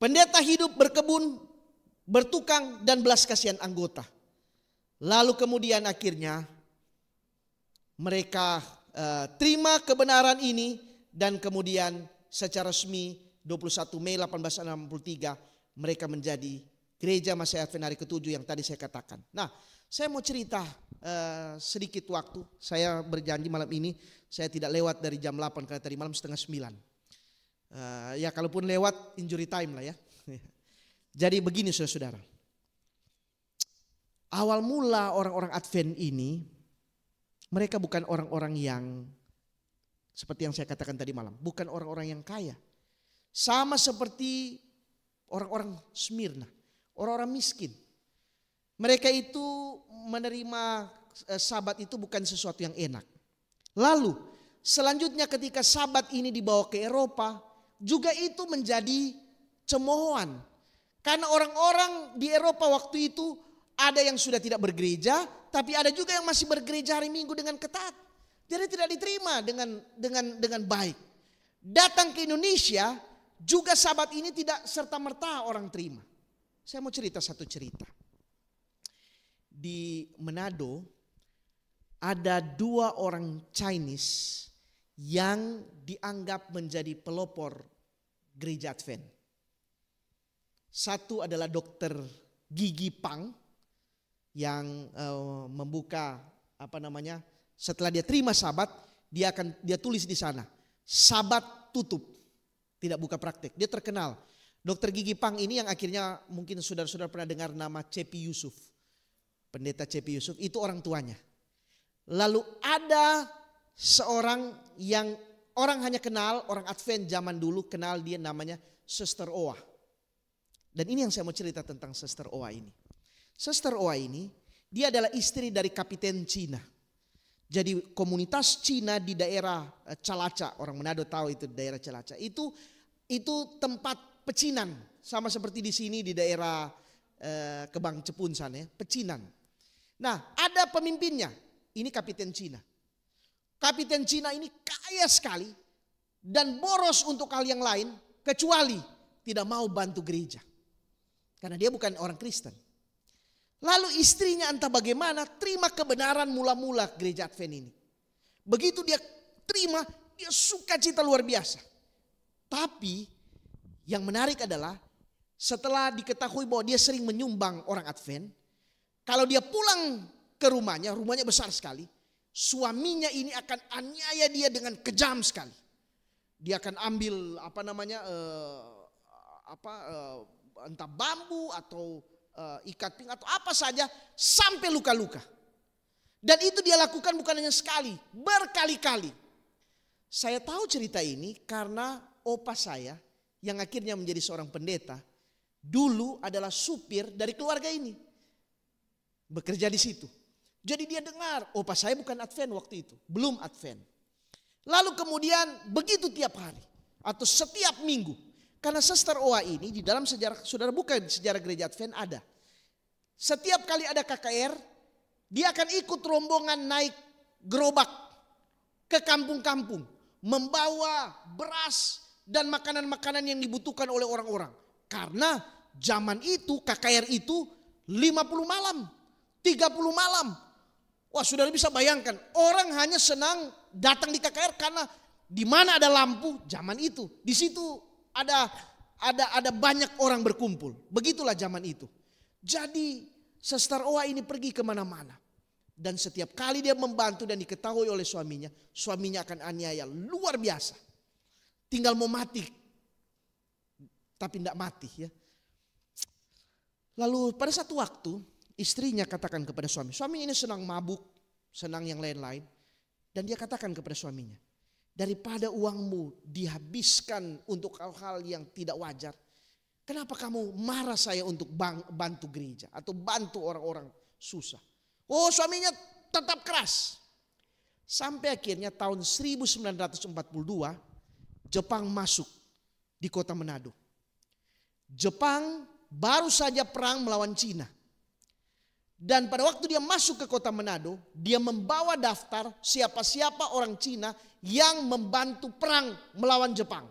Pendeta hidup berkebun, bertukang dan belas kasihan anggota. Lalu kemudian akhirnya mereka terima kebenaran ini dan kemudian secara resmi 21 Mei 1863 mereka menjadi Gereja Masih Advent hari ke-7 yang tadi saya katakan. Nah, saya mau cerita sedikit waktu. Saya berjanji malam ini saya tidak lewat dari jam 8 karena tadi malam 8:30. Ya kalaupun lewat injury time lah ya. Jadi begini saudara-saudara. Awal mula orang-orang Advent ini mereka bukan orang-orang yang seperti yang saya katakan tadi malam, bukan orang-orang yang kaya. Sama seperti orang-orang Smyrna, orang-orang miskin. Mereka itu menerima Sabat itu bukan sesuatu yang enak. Lalu selanjutnya ketika Sabat ini dibawa ke Eropa, juga itu menjadi cemoohan. Karena orang-orang di Eropa waktu itu ada yang sudah tidak bergereja, tapi ada juga yang masih bergereja hari Minggu dengan ketat. Jadi tidak diterima dengan baik. Datang ke Indonesia juga Sabat ini tidak serta-merta orang terima. Saya mau cerita satu cerita. Di Manado ada 2 orang Chinese yang dianggap menjadi pelopor gereja Advent. Satu adalah dokter Gigi Pang yang membuka setelah dia terima Sabat, dia tulis di sana, Sabat tutup, tidak buka praktek. Dia terkenal. Dokter Gigi Pang ini yang akhirnya mungkin saudara-saudara pernah dengar nama C.P. Yusuf. Pendeta C.P. Yusuf itu orang tuanya. Lalu ada seorang yang orang hanya kenal, orang Advent zaman dulu kenal dia namanya Sister Oa. Dan ini yang saya mau cerita tentang Sister Oa ini. Sister Oa ini, dia adalah istri dari kapiten Cina. Jadi komunitas Cina di daerah Calaca, orang Manado tahu itu daerah Calaca. Itu tempat pecinan, sama seperti di sini di daerah Kebang Cepun sana ya, pecinan. Nah, ada pemimpinnya, ini kapiten Cina. Kapiten Cina ini kaya sekali dan boros untuk hal yang lain kecuali tidak mau bantu gereja. Karena dia bukan orang Kristen. Lalu istrinya entah bagaimana terima kebenaran mula-mula gereja Advent ini. Begitu dia terima, dia sukacita luar biasa. Tapi yang menarik adalah setelah diketahui bahwa dia sering menyumbang orang Advent, kalau dia pulang ke rumahnya besar sekali, suaminya ini akan aniaya dia dengan kejam sekali. Dia akan ambil entah bambu atau ikat pinggang atau apa saja sampai luka-luka. Dan itu dia lakukan bukan hanya sekali, berkali-kali. Saya tahu cerita ini karena opa saya yang akhirnya menjadi seorang pendeta dulu adalah supir dari keluarga ini. Bekerja di situ. Jadi dia dengar, opa saya bukan Advent waktu itu, belum Advent. Lalu kemudian begitu tiap hari atau setiap minggu. Karena Sister Oa ini di dalam sejarah, saudara buka sejarah gereja Advent ada. Setiap kali ada KKR, dia akan ikut rombongan naik gerobak ke kampung-kampung. Membawa beras dan makanan-makanan yang dibutuhkan oleh orang-orang. Karena zaman itu KKR itu 50 malam, 30 malam. Wah, saudara bisa bayangkan, orang hanya senang datang di KKR karena di mana ada lampu zaman itu. Di situ ada banyak orang berkumpul. Begitulah zaman itu. Jadi Sister Oa ini pergi kemana-mana. Dan setiap kali dia membantu dan diketahui oleh suaminya akan aniaya luar biasa. Tinggal mau mati, tapi tidak mati ya. Lalu pada satu waktu istrinya katakan kepada suaminya ini senang mabuk, senang yang lain-lain. Dan dia katakan kepada suaminya, daripada uangmu dihabiskan untuk hal-hal yang tidak wajar, kenapa kamu marah saya untuk bantu gereja atau bantu orang-orang susah? Oh, suaminya tetap keras. Sampai akhirnya tahun 1942 Jepang masuk di kota Manado. Jepang baru saja perang melawan Cina. Dan pada waktu dia masuk ke kota Manado, dia membawa daftar siapa-siapa orang Cina yang membantu perang melawan Jepang.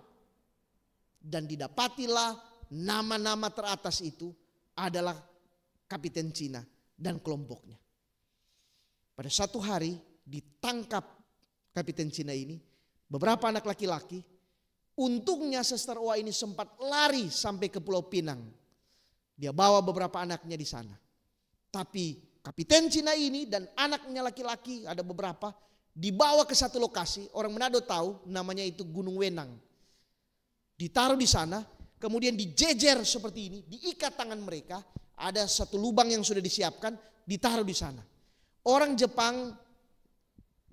Dan didapatilah nama-nama teratas itu adalah kapiten Cina dan kelompoknya. Pada satu hari ditangkap kapiten Cina ini, beberapa anak laki-laki. Untungnya Sister Oa ini sempat lari sampai ke Pulau Pinang. Dia bawa beberapa anaknya di sana. Tapi kapiten Cina ini dan anaknya laki-laki ada beberapa dibawa ke satu lokasi. Orang Manado tahu namanya itu Gunung Wenang. Ditaruh di sana, kemudian dijejer seperti ini, diikat tangan mereka. Ada satu lubang yang sudah disiapkan, ditaruh di sana. Orang Jepang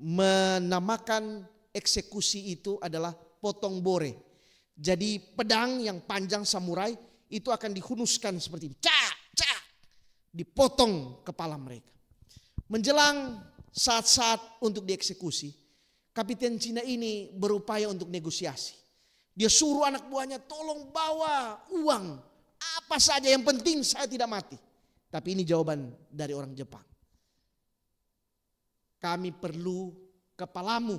menamakan eksekusi itu adalah potong bore. Jadi pedang yang panjang samurai itu akan dihunuskan seperti ini. Cak, cak. Dipotong kepala mereka. Menjelang saat-saat untuk dieksekusi, kapiten Cina ini berupaya untuk negosiasi. Dia suruh anak buahnya tolong bawa uang. Apa saja yang penting saya tidak mati. Tapi ini jawaban dari orang Jepang. Kami perlu kepalamu,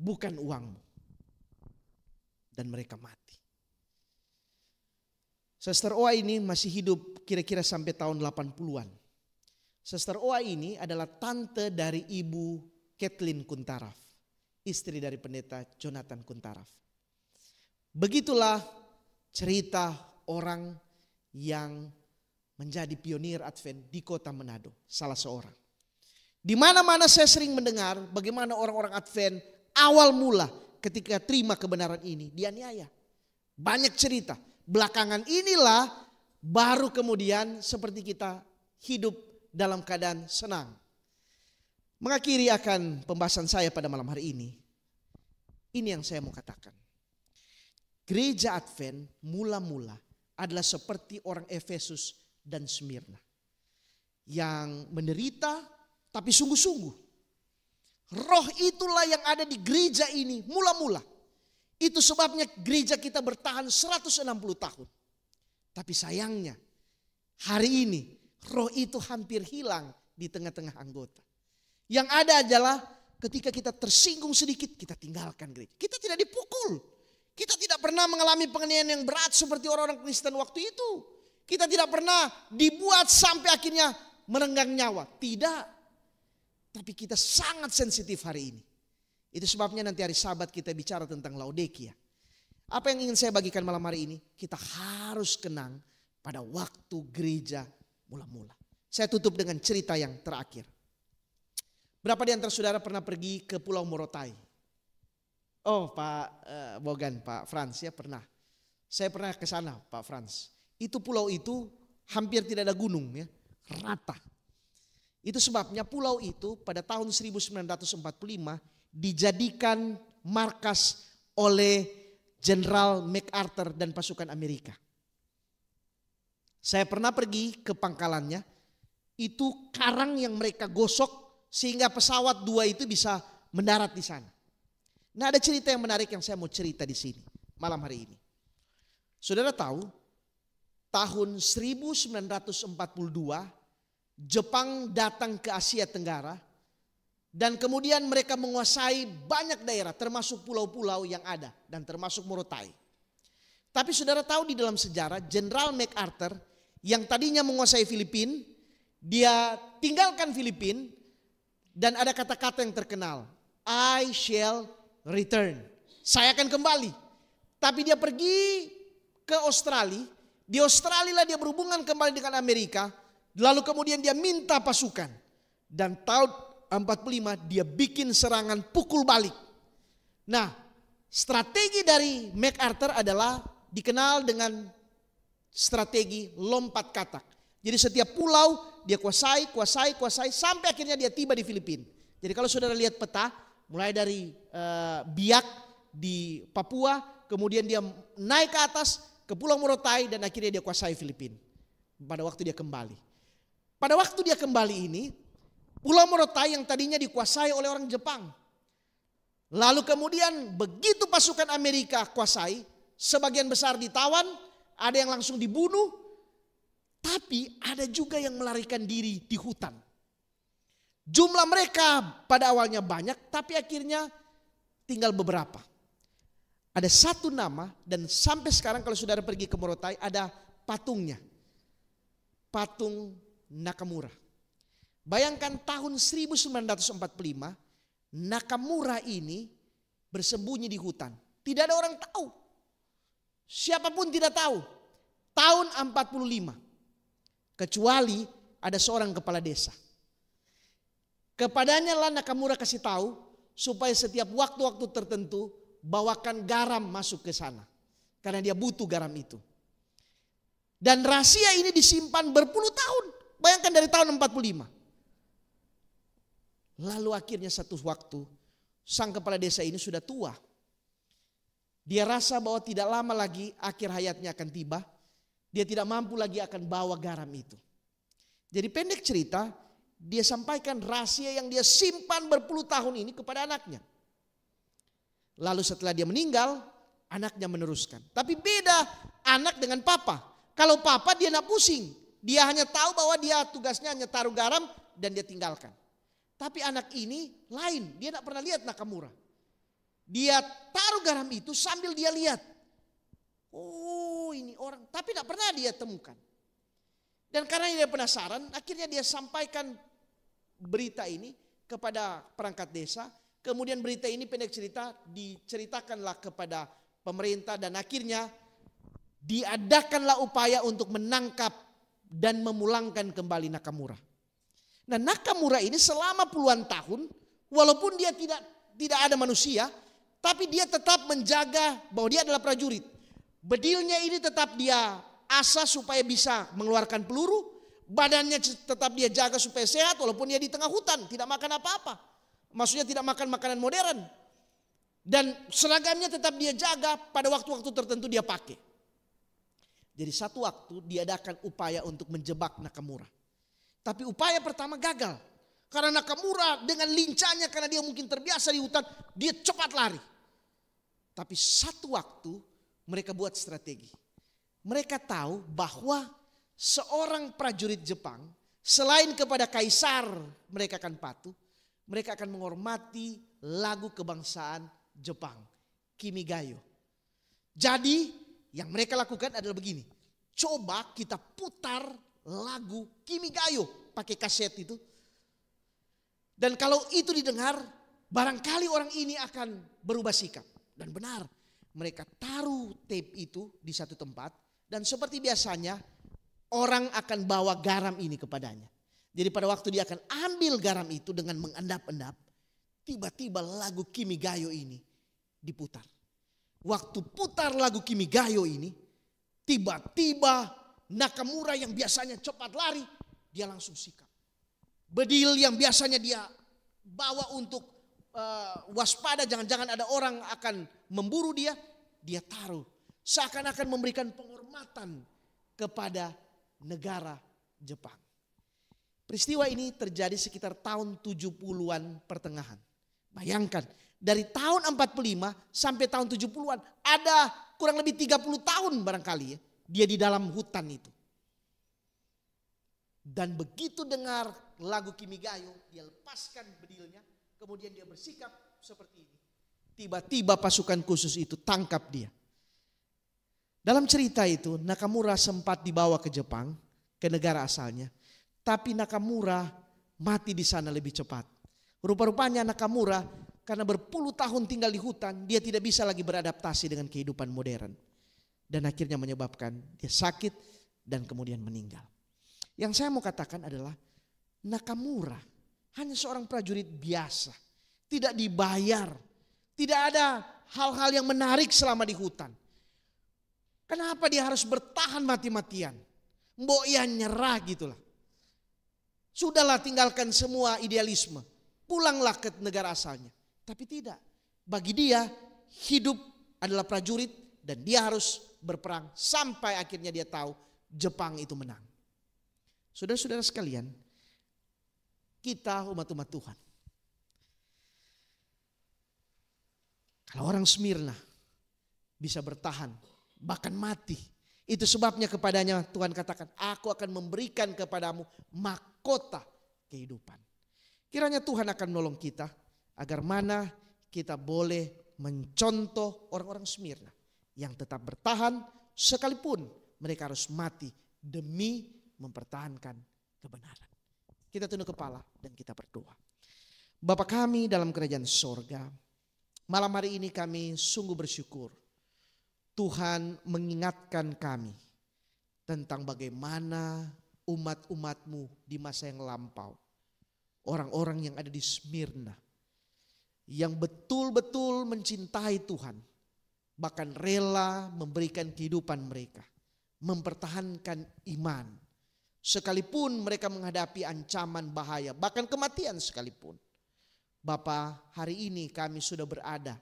bukan uangmu. Dan mereka mati. Sister Oa ini masih hidup kira-kira sampai tahun 80-an. Sister Oa ini adalah tante dari ibu Kathleen Kuntaraf, istri dari pendeta Jonathan Kuntaraf. Begitulah cerita orang yang menjadi pionir Advent di kota Manado, salah seorang. Di mana-mana saya sering mendengar bagaimana orang-orang Advent awal mula ketika terima kebenaran ini dianiaya. Banyak cerita. Belakangan inilah baru kemudian seperti kita hidup dalam keadaan senang. Mengakhiri akan pembahasan saya pada malam hari ini. Ini yang saya mau katakan. Gereja Advent mula-mula adalah seperti orang Efesus dan Smyrna yang menderita tapi sungguh-sungguh. Roh itulah yang ada di gereja ini mula-mula. Itu sebabnya gereja kita bertahan 160 tahun. Tapi sayangnya hari ini roh itu hampir hilang di tengah-tengah anggota. Yang ada adalah ketika kita tersinggung sedikit, kita tinggalkan gereja. Kita tidak dipukul. Kita tidak pernah mengalami penganiayaan yang berat seperti orang-orang Kristen waktu itu. Kita tidak pernah dibuat sampai akhirnya merenggang nyawa. Tidak. Tapi kita sangat sensitif hari ini. Itu sebabnya nanti hari Sabat kita bicara tentang Laodikia. Apa yang ingin saya bagikan malam hari ini? Kita harus kenang pada waktu gereja mula-mula. Saya tutup dengan cerita yang terakhir. Berapa di antara saudara pernah pergi ke Pulau Morotai? Oh Pak Bogan, Pak Frans ya pernah. Saya pernah ke sana Pak Frans. Itu pulau itu hampir tidak ada gunung ya, rata. Itu sebabnya pulau itu pada tahun 1945 dijadikan markas oleh Jenderal MacArthur dan pasukan Amerika. Saya pernah pergi ke pangkalannya, itu karang yang mereka gosok sehingga pesawat dua itu bisa mendarat di sana. Nah, ada cerita yang menarik yang saya mau cerita di sini malam hari ini. Saudara tahu, tahun 1942 Jepang datang ke Asia Tenggara dan kemudian mereka menguasai banyak daerah termasuk pulau-pulau yang ada dan termasuk Morotai. Tapi saudara tahu di dalam sejarah Jenderal MacArthur yang tadinya menguasai Filipina, dia tinggalkan Filipina dan ada kata-kata yang terkenal, I shall return. Saya akan kembali. Tapi dia pergi ke Australia. Di Australia lah dia berhubungan kembali dengan Amerika. Lalu kemudian dia minta pasukan. Dan tahun 45 dia bikin serangan pukul balik. Nah, strategi dari MacArthur adalah dikenal dengan strategi lompat katak. Jadi setiap pulau dia kuasai sampai akhirnya dia tiba di Filipina. Jadi kalau saudara lihat peta, mulai dari Biak di Papua, kemudian dia naik ke atas ke Pulau Morotai dan akhirnya dia kuasai Filipina. Pada waktu dia kembali. Pada waktu dia kembali ini, Pulau Morotai yang tadinya dikuasai oleh orang Jepang. Lalu kemudian begitu pasukan Amerika kuasai, sebagian besar ditawan, ada yang langsung dibunuh, tapi ada juga yang melarikan diri di hutan. Jumlah mereka pada awalnya banyak, tapi akhirnya tinggal beberapa. Ada satu nama dan sampai sekarang kalau saudara pergi ke Morotai ada patungnya. Patung Nakamura. Bayangkan tahun 1945 Nakamura ini bersembunyi di hutan. Tidak ada orang tahu. Siapapun tidak tahu. Tahun 45. Kecuali ada seorang kepala desa. Kepadanya lah Nakamura kasih tahu supaya setiap waktu-waktu tertentu bawakan garam masuk ke sana. Karena dia butuh garam itu. Dan rahasia ini disimpan berpuluh tahun. Bayangkan dari tahun 45. Lalu akhirnya satu waktu sang kepala desa ini sudah tua. Dia rasa bahwa tidak lama lagi akhir hayatnya akan tiba. Dia tidak mampu lagi akan bawa garam itu. Jadi pendek cerita, dia sampaikan rahasia yang dia simpan berpuluh tahun ini kepada anaknya. Lalu setelah dia meninggal, anaknya meneruskan. Tapi beda anak dengan papa. Kalau papa dia nak pusing. Dia hanya tahu bahwa dia tugasnya hanya taruh garam dan dia tinggalkan. Tapi anak ini lain. Dia tidak pernah lihat Nakamura. Dia taruh garam itu sambil dia lihat. Oh ini orang. Tapi tidak pernah dia temukan. Dan karena dia penasaran, akhirnya dia sampaikan berita ini kepada perangkat desa. Kemudian berita ini pendek cerita diceritakanlah kepada pemerintah dan akhirnya diadakanlah upaya untuk menangkap dan memulangkan kembali Nakamura. Nah, Nakamura ini selama puluhan tahun walaupun dia tidak ada manusia, tapi dia tetap menjaga bahwa dia adalah prajurit. Bedilnya ini tetap dia asah supaya bisa mengeluarkan peluru, badannya tetap dia jaga supaya sehat walaupun dia di tengah hutan, tidak makan apa-apa. Maksudnya tidak makan makanan modern. Dan seragamnya tetap dia jaga, pada waktu-waktu tertentu dia pakai. Jadi satu waktu diadakan upaya untuk menjebak Nakamura. Tapi upaya pertama gagal. Karena Nakamura dengan lincahnya, karena dia mungkin terbiasa di hutan, dia cepat lari. Tapi satu waktu mereka buat strategi. Mereka tahu bahwa seorang prajurit Jepang, selain kepada kaisar mereka akan patuh, mereka akan menghormati lagu kebangsaan Jepang, Kimigayo. Jadi yang mereka lakukan adalah begini. Coba kita putar lagu Kimigayo pakai kaset itu. Dan kalau itu didengar, barangkali orang ini akan berubah sikap. Dan benar, mereka taruh tape itu di satu tempat. Dan seperti biasanya, orang akan bawa garam ini kepadanya. Jadi pada waktu dia akan ambil garam itu dengan mengendap-endap, tiba-tiba lagu Kimigayo ini diputar. Waktu putar lagu Kimigayo ini, tiba-tiba Nakamura yang biasanya cepat lari, dia langsung sikap. Bedil yang biasanya dia bawa untuk waspada, jangan-jangan ada orang akan memburu dia, dia taruh. Seakan-akan memberikan penghormatan kepada negara Jepang. Peristiwa ini terjadi sekitar tahun 70-an pertengahan. Bayangkan, dari tahun 45 sampai tahun 70-an ada kurang lebih 30 tahun barangkali ya, dia di dalam hutan itu. Dan begitu dengar lagu Kimigayo, dia lepaskan bedilnya, kemudian dia bersikap seperti ini. Tiba-tiba pasukan khusus itu tangkap dia. Dalam cerita itu Nakamura sempat dibawa ke Jepang, ke negara asalnya. Tapi Nakamura mati di sana lebih cepat. Rupa-rupanya Nakamura karena berpuluh tahun tinggal di hutan, dia tidak bisa lagi beradaptasi dengan kehidupan modern. Dan akhirnya menyebabkan dia sakit dan kemudian meninggal. Yang saya mau katakan adalah Nakamura hanya seorang prajurit biasa. Tidak dibayar. Tidak ada hal-hal yang menarik selama di hutan. Kenapa dia harus bertahan mati-matian? Mbok ya nyerah gitulah. Sudahlah, tinggalkan semua idealisme. Pulanglah ke negara asalnya. Tapi tidak. Bagi dia hidup adalah prajurit dan dia harus berperang sampai akhirnya dia tahu Jepang itu menang. Saudara-saudara sekalian, kita umat-umat Tuhan. Kalau orang Smyrna bisa bertahan bahkan mati, itu sebabnya kepadanya Tuhan katakan, aku akan memberikan kepadamu mahkota kehidupan. Kiranya Tuhan akan menolong kita agar mana kita boleh mencontoh orang-orang Smyrna yang tetap bertahan sekalipun mereka harus mati demi mempertahankan kebenaran. Kita tunduk kepala dan kita berdoa. Bapa kami dalam kerajaan sorga, malam hari ini kami sungguh bersyukur Tuhan mengingatkan kami tentang bagaimana umat-umat-Mu di masa yang lampau. Orang-orang yang ada di Smyrna yang betul-betul mencintai Tuhan, bahkan rela memberikan kehidupan mereka, mempertahankan iman, sekalipun mereka menghadapi ancaman bahaya, bahkan kematian sekalipun. Bapa, hari ini kami sudah berada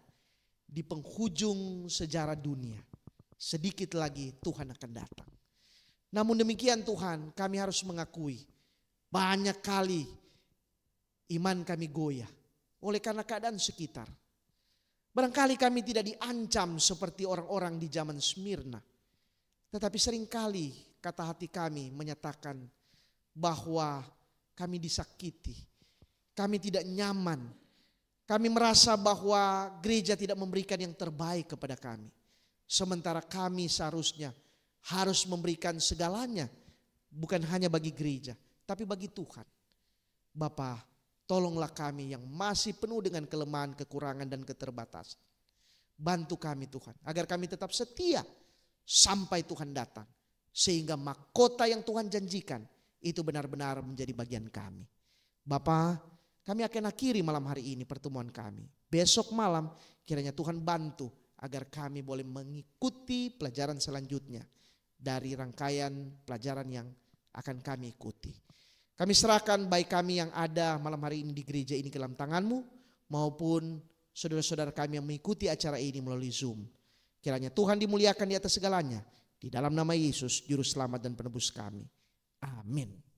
di penghujung sejarah dunia. Sedikit lagi Tuhan akan datang. Namun demikian Tuhan, kami harus mengakui banyak kali iman kami goyah oleh karena keadaan sekitar. Barangkali kami tidak diancam seperti orang-orang di zaman Smyrna. Tetapi seringkali kata hati kami menyatakan bahwa kami disakiti. Kami tidak nyaman. Kami merasa bahwa gereja tidak memberikan yang terbaik kepada kami. Sementara kami seharusnya harus memberikan segalanya. Bukan hanya bagi gereja, tapi bagi Tuhan. Bapa, tolonglah kami yang masih penuh dengan kelemahan, kekurangan dan keterbatasan. Bantu kami Tuhan, agar kami tetap setia sampai Tuhan datang. Sehingga mahkota yang Tuhan janjikan itu benar-benar menjadi bagian kami. Bapa, kami akan akhiri malam hari ini pertemuan kami. Besok malam kiranya Tuhan bantu agar kami boleh mengikuti pelajaran selanjutnya dari rangkaian pelajaran yang akan kami ikuti. Kami serahkan baik kami yang ada malam hari ini di gereja ini ke dalam tangan-Mu, maupun saudara-saudara kami yang mengikuti acara ini melalui Zoom. Kiranya Tuhan dimuliakan di atas segalanya. Di dalam nama Yesus, Juru Selamat dan Penebus kami. Amin.